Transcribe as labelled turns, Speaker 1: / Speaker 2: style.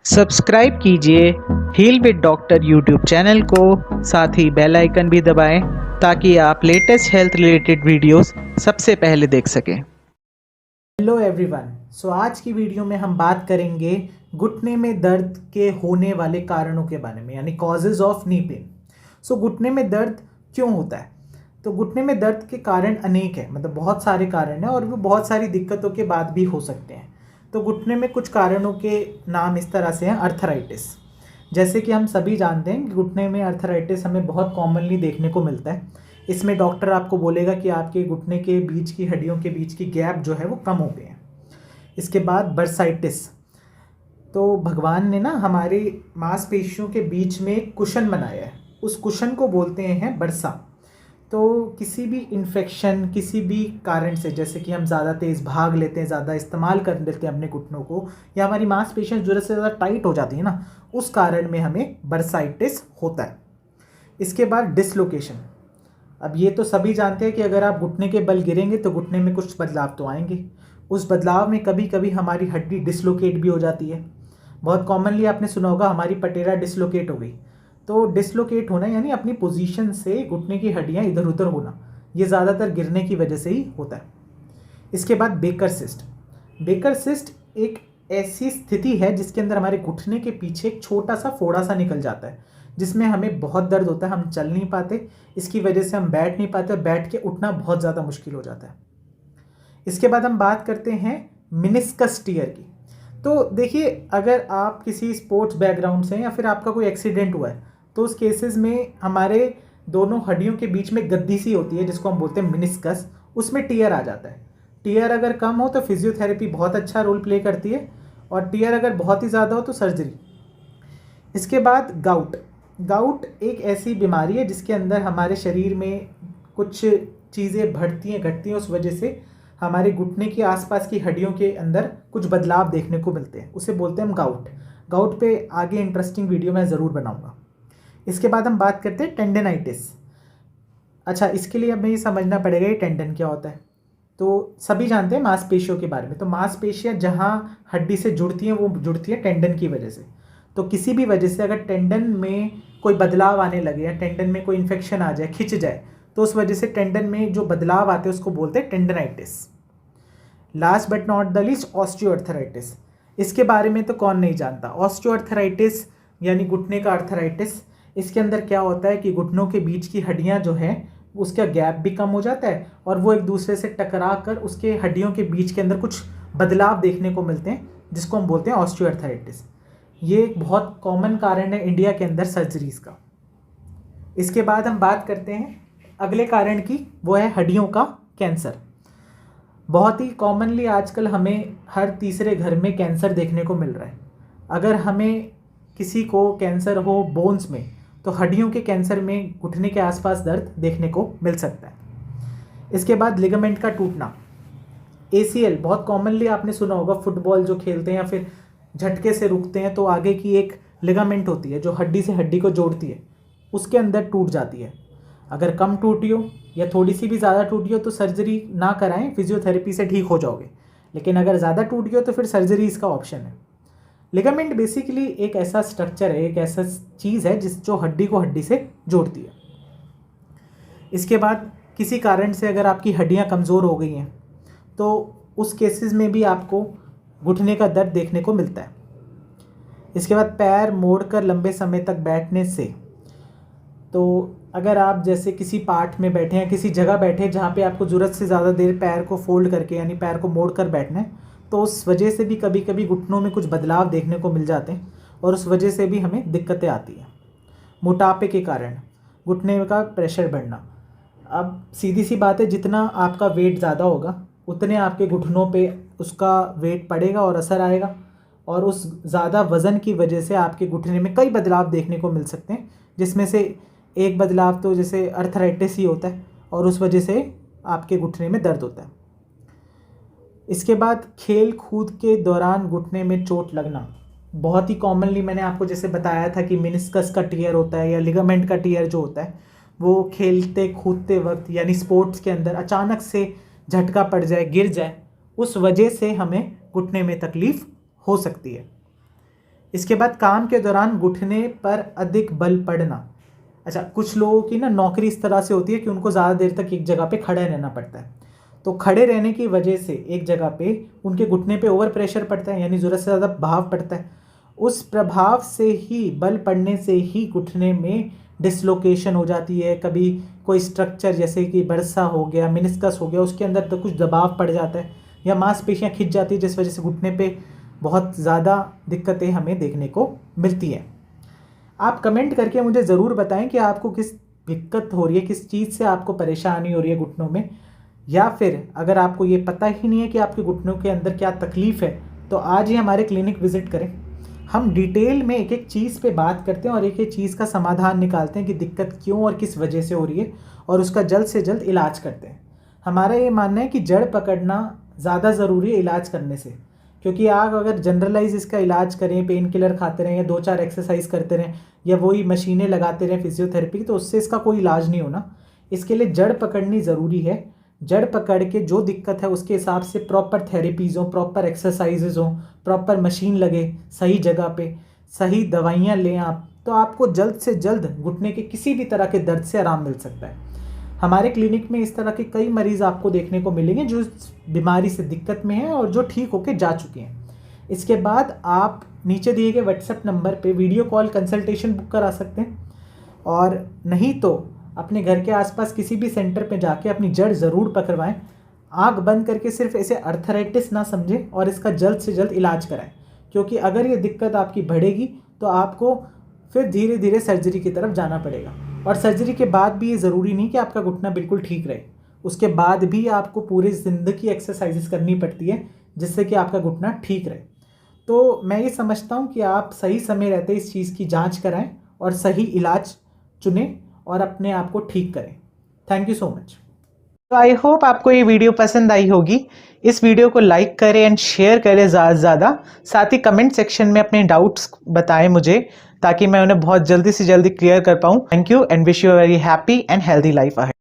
Speaker 1: Subscribe कीजिए heal with doctor YouTube channel को, साथ ही बेल आइकन भी दबाएं ताकि आप लेटेस्ट हेल्थ रिलेटेड वीडियोस सबसे पहले देख सकें।
Speaker 2: Hello everyone. आज की वीडियो में हम बात करेंगे घुटने में दर्द के होने वाले कारणों के बारे में, यानी कॉजेज ऑफ नी पेन। घुटने में दर्द क्यों होता है? तो घुटने में दर्द के कारण अनेक है, मतलब बहुत सारे कारण हैं और वो बहुत सारी दिक्कतों के बाद भी हो सकते हैं। तो घुटने में कुछ कारणों के नाम इस तरह से हैं। अर्थराइटिस, जैसे कि हम सभी जानते हैं कि घुटने में अर्थराइटिस हमें बहुत कॉमनली देखने को मिलता है। इसमें डॉक्टर आपको बोलेगा कि आपके घुटने के बीच की हड्डियों के बीच की गैप जो है वो कम हो गए हैं। इसके बाद बर्साइटिस, तो भगवान ने ना हमारी मांसपेशियों के बीच में एक कुशन बनाया है, उस कुशन को बोलते हैं बर्सा। तो किसी भी इन्फेक्शन, किसी भी कारण से, जैसे कि हम ज़्यादा तेज़ भाग लेते हैं, ज़्यादा इस्तेमाल कर लेते हैं अपने घुटनों को, या हमारी मांसपेशियाँ ज़रूरत से ज़्यादा टाइट हो जाती है ना, उस कारण में हमें बर्साइटिस होता है। इसके बाद डिसलोकेशन। अब ये तो सभी जानते हैं कि अगर आप घुटने के बल गिरेंगे तो घुटने में कुछ बदलाव तो आएंगे। उस बदलाव में कभी कभी हमारी हड्डी डिसलोकेट भी हो जाती है। बहुत कॉमनली आपने सुना होगा हमारी पटेरा डिसलोकेट हो गई। तो डिसलोकेट होना यानी अपनी पोजीशन से घुटने की हड्डियाँ इधर उधर होना, ये ज़्यादातर गिरने की वजह से ही होता है। इसके बाद बेकर सिस्ट। बेकर सिस्ट एक ऐसी स्थिति है जिसके अंदर हमारे घुटने के पीछे एक छोटा सा फोड़ा सा निकल जाता है, जिसमें हमें बहुत दर्द होता है, हम चल नहीं पाते, इसकी वजह से हम बैठ नहीं पाते, बैठ के उठना बहुत ज़्यादा मुश्किल हो जाता है। इसके बाद हम बात करते हैं मिनिस्कस टीयर की। तो देखिए, अगर आप किसी स्पोर्ट्स बैकग्राउंड से हैं या फिर आपका कोई एक्सीडेंट हुआ है, तो उस केसेस में हमारे दोनों हड्डियों के बीच में गद्दी सी होती है जिसको हम बोलते हैं मिनिस्कस, उसमें टीयर आ जाता है। टीयर अगर कम हो तो फिजियोथेरेपी बहुत अच्छा रोल प्ले करती है, और टीयर अगर बहुत ही ज़्यादा हो तो सर्जरी। इसके बाद गाउट। गाउट एक ऐसी बीमारी है जिसके अंदर हमारे शरीर में कुछ चीज़ें बढ़ती हैं, घटती हैं, उस वजह से हमारे घुटने के आसपास की हड्डियों के अंदर कुछ बदलाव देखने को मिलते हैं, उसे बोलते हैं हम गाउट। गाउट पे आगे इंटरेस्टिंग वीडियो मैं ज़रूर बनाऊंगा। इसके बाद हम बात करते हैं टेंडनाइटिस। अच्छा, इसके लिए हमें ये समझना पड़ेगा ये टेंडन क्या होता है। तो सभी जानते हैं मांसपेशियों के बारे में। तो मांसपेशियाँ जहाँ हड्डी से जुड़ती हैं वो जुड़ती हैं टेंडन की वजह से। तो किसी भी वजह से अगर टेंडन में कोई बदलाव आने लगे या टेंडन में कोई इन्फेक्शन आ जाए, खिंच जाए, तो उस वजह से टेंडन में जो बदलाव आते हैं उसको बोलते हैं tendinitis. Last but not the least, osteoarthritis. इसके बारे में तो कौन नहीं जानता। ऑस्टियोआर्थराइटिस यानी घुटने का अर्थराइटिस। इसके अंदर क्या होता है कि घुटनों के बीच की हड्डियाँ जो हैं उसका गैप भी कम हो जाता है और वो एक दूसरे से टकरा कर उसके हड्डियों के बीच के अंदर कुछ बदलाव देखने को मिलते हैं, जिसको हम बोलते हैं ऑस्टियोआर्थराइटिस। ये एक बहुत कॉमन कारण है इंडिया के अंदर सर्जरीज का। इसके बाद हम बात करते हैं अगले कारण की, वो है हड्डियों का कैंसर। बहुत ही कॉमनली आजकल हमें हर तीसरे घर में कैंसर देखने को मिल रहा है। अगर हमें किसी को कैंसर हो बोन्स में, तो हड्डियों के कैंसर में घुटने के आसपास दर्द देखने को मिल सकता है। इसके बाद लिगामेंट का टूटना, ACL। बहुत कॉमनली आपने सुना होगा, फुटबॉल जो खेलते हैं या फिर झटके से रुकते हैं तो आगे की एक लिगामेंट होती है जो हड्डी से हड्डी को जोड़ती है, उसके अंदर टूट जाती है। अगर कम टूटी हो या थोड़ी सी भी ज़्यादा टूटी हो तो सर्जरी ना कराएं, फिजियोथेरेपी से ठीक हो जाओगे। लेकिन अगर ज़्यादा टूटी हो तो फिर सर्जरी इसका ऑप्शन है। लिगामेंट बेसिकली एक ऐसा स्ट्रक्चर है, एक ऐसा चीज़ है जो हड्डी को हड्डी से जोड़ती है। इसके बाद किसी कारण से अगर आपकी हड्डियाँ कमज़ोर हो गई हैं तो उस केसेस में भी आपको घुटने का दर्द देखने को मिलता है। इसके बाद पैर मोड़कर लंबे समय तक बैठने से, तो अगर आप जैसे किसी पार्ट में बैठे हैं, किसी जगह बैठे जहाँ पे आपको ज़रूरत से ज़्यादा देर पैर को फोल्ड करके यानी पैर को मोड़ कर बैठना है, तो उस वजह से भी कभी कभी घुटनों में कुछ बदलाव देखने को मिल जाते हैं और उस वजह से भी हमें दिक्कतें आती हैं। मोटापे के कारण घुटने का प्रेशर बढ़ना। अब सीधी सी बात है, जितना आपका वेट ज़्यादा होगा उतने आपके घुटनों पे उसका वेट पड़ेगा और असर आएगा, और उस ज़्यादा वज़न की वजह से आपके घुटने में कई बदलाव देखने को मिल सकते हैं, जिसमें से एक बदलाव तो जैसे अर्थराइटिस ही होता है और उस वजह से आपके घुटने में दर्द होता है। इसके बाद खेल कूद के दौरान घुटने में चोट लगना। बहुत ही कॉमनली मैंने आपको जैसे बताया था कि मिनिस्कस का टीयर होता है या लिगामेंट का टीयर जो होता है, वो खेलते कूदते वक्त यानी स्पोर्ट्स के अंदर अचानक से झटका पड़ जाए, गिर जाए, उस वजह से हमें घुटने में तकलीफ़ हो सकती है। इसके बाद काम के दौरान घुटने पर अधिक बल पड़ना। अच्छा, कुछ लोगों की ना नौकरी इस तरह से होती है कि उनको ज़्यादा देर तक एक जगह पे खड़े रहना पड़ता है, तो खड़े रहने की वजह से एक जगह पे उनके घुटने पे ओवर प्रेशर पड़ता है, यानी ज़रूरत से ज़्यादा भाव पड़ता है। उस प्रभाव से ही, बल पड़ने से ही घुटने में डिसलोकेशन हो जाती है। कभी कोई स्ट्रक्चर जैसे कि बरसा हो गया, मेनिस्कस हो गया, उसके अंदर तो कुछ दबाव पड़ जाता है या मांसपेशियां खिंच जाती है, जिस वजह से घुटने पे बहुत ज़्यादा दिक्कतें हमें देखने को मिलती हैं। आप कमेंट करके मुझे ज़रूर बताएं कि आपको किस दिक्कत हो रही है, किस चीज़ से आपको परेशानी हो रही है घुटनों में, या फिर अगर आपको ये पता ही नहीं है कि आपके घुटनों के अंदर क्या तकलीफ़ है, तो आज ही हमारे क्लिनिक विज़िट करें। हम डिटेल में एक एक चीज़ पे बात करते हैं और एक एक चीज़ का समाधान निकालते हैं कि दिक्कत क्यों और किस वजह से हो रही है, और उसका जल्द से जल्द इलाज करते हैं। हमारा ये मानना है कि जड़ पकड़ना ज़्यादा ज़रूरी है इलाज करने से, क्योंकि आप अगर जनरलाइज इसका इलाज करें, पेन किलर खाते रहें या 2-4 एक्सरसाइज करते रहें या वही मशीनें लगाते रहें फिजियोथेरेपी, तो उससे इसका कोई इलाज नहीं होना। इसके लिए जड़ पकड़नी ज़रूरी है। जड़ पकड़ के जो दिक्कत है उसके हिसाब से प्रॉपर थेरेपीज़ हों, प्रॉपर एक्सरसाइजेज हों, प्रॉपर मशीन लगे सही जगह पे, सही दवाइयाँ लें आप, तो आपको जल्द से जल्द घुटने के किसी भी तरह के दर्द से आराम मिल सकता है। हमारे क्लिनिक में इस तरह के कई मरीज़ आपको देखने को मिलेंगे जो इस बीमारी से दिक्कत में हैं और जो ठीक होकर जा चुके हैं। इसके बाद आप नीचे दिए गए व्हाट्सएप नंबर पे वीडियो कॉल कंसल्टेशन बुक करा सकते हैं, और नहीं तो अपने घर के आसपास किसी भी सेंटर पे जाके अपनी जड़ ज़रूर पकड़वाएं। आँख बंद करके सिर्फ इसे अर्थराइटिस ना समझें और इसका जल्द से जल्द इलाज कराएं, क्योंकि अगर ये दिक्कत आपकी बढ़ेगी तो आपको फिर धीरे धीरे सर्जरी की तरफ जाना पड़ेगा। और सर्जरी के बाद भी ये ज़रूरी नहीं कि आपका घुटना बिल्कुल ठीक रहे, उसके बाद भी आपको पूरी ज़िंदगी एक्सरसाइजेस करनी पड़ती है जिससे कि आपका घुटना ठीक रहे। तो मैं ये समझता हूँ कि आप सही समय रहते इस चीज़ की जांच कराएं और सही इलाज चुनें और अपने आप को ठीक करें। Thank you so much.
Speaker 1: तो आई होप आपको ये वीडियो पसंद आई होगी। इस वीडियो को लाइक करें एंड शेयर करें ज़्यादा से ज़्यादा। साथ ही कमेंट सेक्शन में अपने डाउट्स बताएं मुझे, ताकि मैं उन्हें बहुत जल्दी से जल्दी क्लियर कर पाऊँ। Thank you and wish you a very happy and healthy life ahead.